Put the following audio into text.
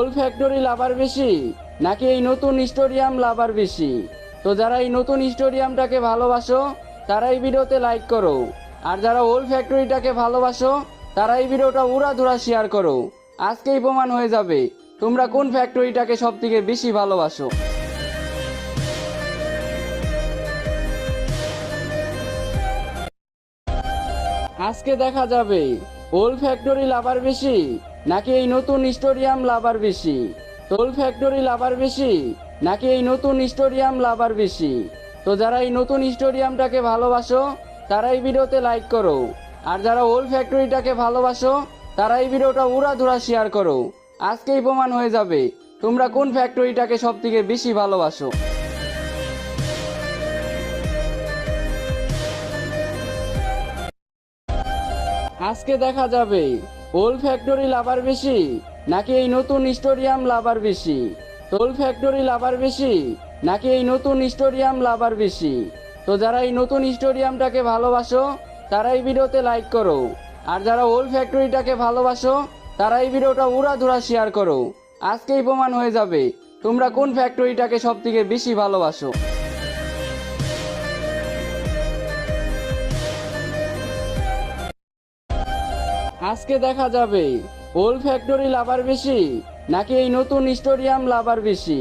Old factory লাভার বেশি নাকি এই নতুন স্টেডিয়াম লাভার বেশি? তো যারা এই নতুন স্টেডিয়ামটাকে ভালোবাসো তারা এই ভিডিওতে লাইক করো, আর যারা ওল্ড ফ্যাক্টরিটাকে ভালোবাসো তারা এই ভিডিওটা উড়াধুরা শেয়ার করো। আজকেই প্রমাণ হয়ে যাবে তোমরা কোন ফ্যাক্টরিটাকে সব থেকে বেশি ভালোবাসো। আজকে দেখা যাবে ওল্ড ফ্যাক্টরি লাভার বেশি নাকি এই নতুন স্টেডিয়াম লাভার বেশি। ওল্ড ফ্যাক্টরি লাভার বেশি নাকি এই নতুন স্টেডিয়াম লাভার বেশি? তো যারা এই নতুন স্টেডিয়ামটাকে ভালোবাসো তারা এই ভিডিওতে লাইক করো, আর যারা ওল্ড ফ্যাক্টরিটাকে ভালোবাসো তারা এই ভিডিওটা উড়াধুরা শেয়ার করো। আজকেই প্রমাণ হয়ে যাবে তোমরা কোন ফ্যাক্টরিটাকে সব থেকে বেশি ভালোবাসো। আজকে দেখা যাবে ওল্ড ফ্যাক্টরি লাভার বেশি নাকি এই নতুন স্টেডিয়াম লাভার বেশি। ওল্ড ফ্যাক্টরি লাভার বেশি নাকি এই নতুন স্টেডিয়াম লাভার বেশি? তো যারা এই নতুন স্টেডিয়ামটাকে ভালোবাসো তারা এই ভিডিওতে লাইক করো, আর যারা ওল্ড ফ্যাক্টরিটাকে ভালোবাসো তারা এই ভিডিওটা উড়াধুরা শেয়ার করো। আজকেই প্রমাণ হয়ে যাবে তোমরা কোন ফ্যাক্টরিটাকে সব থেকে বেশি ভালোবাসো। আজকে দেখা যাবে ওল্ড ফ্যাক্টরি লাভার বেশি নাকি এই নতুন স্টেডিয়াম লাভার বেশি।